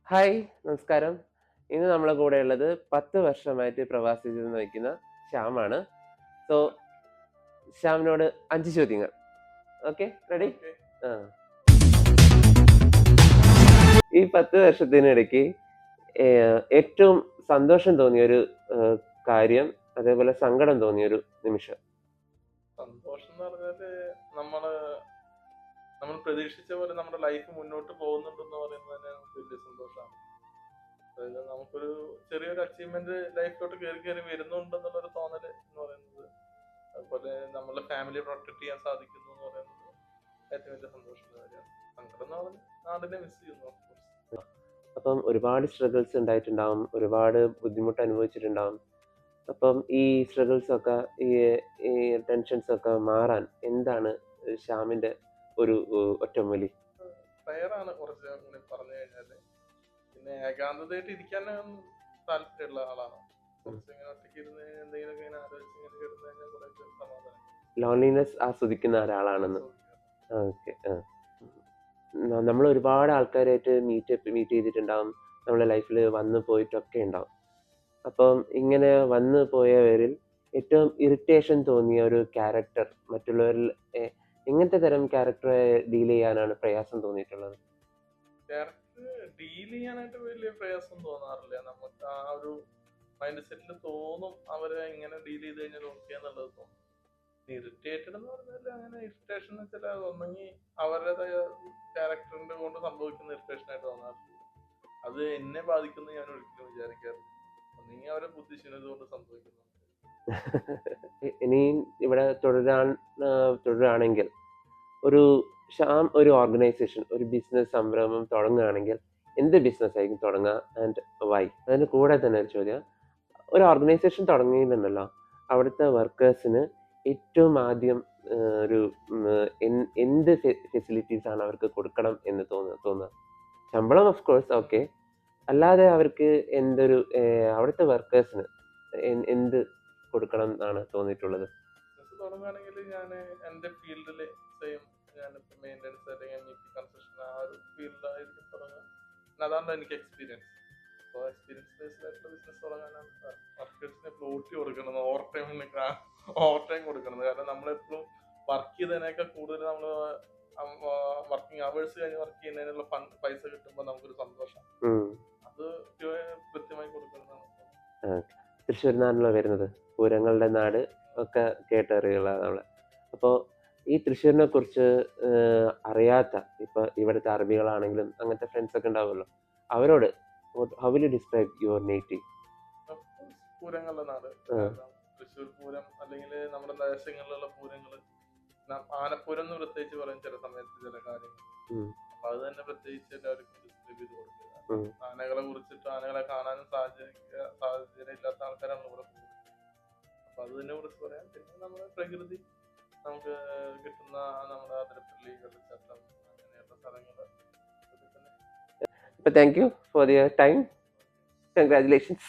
Hi, നമസ്കാരം. ഇന്ന് നമ്മളെ കൂടെ ഉള്ളത് 10 വർഷമായിട്ട് പ്രവാസി ജീവിതം നയിക്കുന്ന ശ്യാമാണ്. സോ ശ്യാമിനോട് 5 ചോദ്യങ്ങൾ. Okay, ready? ഓക്കെ. ആ. ഈ 10 വർഷത്തിനിടയ്ക്ക് ഏറ്റവും സന്തോഷം തോന്നിയൊരു കാര്യം, അതേപോലെ സങ്കടം തോന്നിയൊരു നിമിഷം. സന്തോഷം എന്ന് പറഞ്ഞാല് നമ്മള് നമ്മൾ പ്രതീക്ഷിച്ച പോലെ നമ്മുടെ ലൈഫ് മുന്നോട്ട് പോകുന്നുണ്ടെന്ന് പറയുന്നത് തന്നെ നമുക്ക് വലിയ സന്തോഷമാണ്. അതായത് നമുക്കൊരു ചെറിയൊരു അച്ചീവ്മെന്റ് ലൈഫിലോട്ട് കയറി കയറി വരുന്നുണ്ടെന്നുള്ളൊരു തോന്നല് എന്ന് പറയുന്നത്, അതുപോലെ നമ്മളെ ഫാമിലിയെ പ്രൊട്ടക്ട് ചെയ്യാൻ സാധിക്കുന്നു എന്ന് പറയുന്നത് ഏറ്റവും വലിയ സന്തോഷമുള്ള കാര്യമാണ്. സങ്കടം എന്ന് പറഞ്ഞാൽ നാടിനെ മിസ് ചെയ്യുന്നു of course. അപ്പം ഒരുപാട് സ്ട്രഗിൾസ് ഉണ്ടായിട്ടുണ്ടാവും, ഒരുപാട് ബുദ്ധിമുട്ട് അനുഭവിച്ചിട്ടുണ്ടാവും. അപ്പം ഈ സ്ട്രഗിൾസ് ഒക്കെ, ഈ ഈ ടെൻഷൻസ് ഒക്കെ മാറാൻ എന്താണ് ശ്യാമിന്റെ ഒരു ഒറ്റമൂലി? പ്രയറാണ് കുറച്ച് കൂടി പറഞ്ഞു കഴിഞ്ഞാല്. പിന്നെ ഏകാന്തതയായിട്ട് ഇരിക്കാൻ താല്പര്യമുള്ള ആളാണ്. കുറച്ച് ഇങ്ങനെ ഒറ്റയ്ക്ക് ഇരുന്ന് എന്തെങ്കിലുമൊക്കെ ഇങ്ങനെ ആലോചിച്ച് ഇങ്ങനെ കിടന്നു കഴിഞ്ഞാൽ കുറച്ച് സമാധാനം. ലോൺലിനെസ് ആസ്വദിക്കുന്ന ഒരാളാണെന്ന്. ഓക്കെ. നമ്മൾ ഒരുപാട് ആൾക്കാരായിട്ട് മീറ്റ് ചെയ്തിട്ടുണ്ടാവും, നമ്മുടെ ലൈഫിൽ വന്നു പോയിട്ടൊക്കെ ഉണ്ടാവും. അപ്പം ഇങ്ങനെ വന്നു പോയവരിൽ ഏറ്റവും ഇറിറ്റേഷൻ തോന്നിയ ഒരു ക്യാരക്ടർ, മറ്റുള്ളവരിൽ എങ്ങനത്തെ തരം ക്യാരക്ടറെ ഡീൽ ചെയ്യാനാണ് പ്രയാസം തോന്നിയിട്ടുള്ളത്? ക്യാരക്ടർ ഡീൽ ചെയ്യാനായിട്ട് വലിയ പ്രയാസം തോന്നാറില്ല. നമുക്ക് ആ ഒരു മൈൻഡ് സെറ്റിൽ തോന്നും അവരെ എങ്ങനെ ഡീൽ ചെയ്ത് കഴിഞ്ഞാൽ ഓക്കെ എന്നുള്ളത് തോന്നും. ഇറിറ്റേറ്റഡ് എന്ന് പറഞ്ഞാൽ അങ്ങനെ ഇറിറ്റേഷൻ വെച്ചാൽ ഒന്നെങ്കിൽ അവരുടേതായ ക്യാരക്ടറിന്റെ കൊണ്ട് സംഭവിക്കുന്ന ഇറിറ്റേഷൻ ആയിട്ട് തോന്നാറില്ല. അത് എന്നെ ബാധിക്കുന്ന ഞാൻ ഒരിക്കലും വിചാരിക്കാറില്ല. ഒന്നെങ്കിൽ അവരെ ബുദ്ധിശൂന്യത കൊണ്ട് സംഭവിക്കുന്നു. ഇനിയും ഇവിടെ തുടരുകയാണെങ്കിൽ ഒരു ശ്യാം ഒരു ഓർഗനൈസേഷൻ, ഒരു ബിസിനസ് സംരംഭം തുടങ്ങുകയാണെങ്കിൽ എന്ത് ബിസിനസ് ആയിരിക്കും തുടങ്ങുക, ആൻഡ് വൈ? അതിന് കൂടെ തന്നെ ഒരു ചോദ്യം, ഒരു ഓർഗനൈസേഷൻ തുടങ്ങിയിട്ടുണ്ടല്ലോ, അവിടുത്തെ വർക്കേഴ്സിന് ഏറ്റവും ആദ്യം ഒരു എന്ത് ഫെസിലിറ്റീസ് ആണ് അവർക്ക് കൊടുക്കണം എന്ന് തോന്നുക? ശമ്പളം ഓഫ് കോഴ്സ് ഓക്കെ, അല്ലാതെ അവർക്ക് അവിടുത്തെ വർക്കേഴ്സിന് എന്ത് കൊടുക്കണം എന്നാണ് തോന്നിയിട്ടുള്ളത്? ബിസിനസ് തുടങ്ങുകയാണെങ്കിൽ ഞാൻ എൻ്റെ ഫീൽഡിൽ സെയിം, ഞാനിപ്പോൾ മെയിൻ്റെനൻസ് അല്ലെങ്കിൽ MEP കൺസ്ട്രക്ഷൻ ആ ഒരു ഫീൽഡിലായിരിക്കും തുടങ്ങുക. അതാണ് എനിക്ക് എക്സ്പീരിയൻസ്. അപ്പോൾ എക്സ്പീരിയൻസ് ബേസ്ഡ് ആയിട്ടുള്ള ബിസിനസ് തുടങ്ങാനാണ് വർക്കേഴ്സിനെ ഫ്ലോട്ടി കൊടുക്കുന്നത്, ഓവർ ടൈം കൊടുക്കുന്നത്. കാരണം നമ്മളെപ്പോഴും വർക്ക് ചെയ്തതിനേക്കാൾ കൂടുതൽ നമ്മൾ വർക്കിംഗ് അവേഴ്സ് കഴിഞ്ഞ് വർക്ക് ചെയ്യുന്നതിനുള്ള പൈസ കിട്ടുമ്പോൾ നമുക്കൊരു സന്തോഷം, അത് കൃത്യമായി കൊടുക്കുന്നതാണ്. തൃശ്ശൂർ നാട്ടിലോ വരുന്നത്, പൂരങ്ങളുടെ നാട് ഒക്കെ കേട്ടറിയുള്ള നമ്മള്. അപ്പോൾ ഈ തൃശ്ശൂരിനെ കുറിച്ച് അറിയാത്ത ഇവിടുത്തെ അറബികളാണെങ്കിലും അങ്ങനത്തെ ഫ്രണ്ട്സ് ഒക്കെ ഉണ്ടാവുമല്ലോ, അവരോട് how will you describe your native? പൂരങ്ങളുടെ നാട്, തൃശ്ശൂർ പൂരം അല്ലെങ്കിൽ നമ്മുടെ ദേശങ്ങളിലുള്ള പൂരങ്ങൾ, ആനപ്പൂരം എന്ന് പ്രത്യേകിച്ച് പറയും ചില സമയത്ത് ചില കാര്യങ്ങൾ. അപ്പൊ അത് തന്നെ പ്രത്യേകിച്ച് എല്ലാവർക്കും ഡിസ്ക്രൈബ് ചെയ്ത് കൊടുക്കുക. ആനകളെ കുറിച്ചിട്ട്, ആനകളെ കാണാനും സാഹചര്യം ഇല്ലാത്ത ആൾക്കാരാണ് ഇവിടെ പോകുന്നത്. അപ്പൊ അത് തന്നെ കുറിച്ച് പറയാം. പിന്നെ നമ്മുടെ പ്രകൃതി, നമുക്ക് കിട്ടുന്ന നമ്മുടെ അതിരപ്പള്ളി, വെള്ളച്ചാട്ടം, അങ്ങനെയുള്ള സ്ഥലങ്ങൾ. Thank you for your time. Congratulations.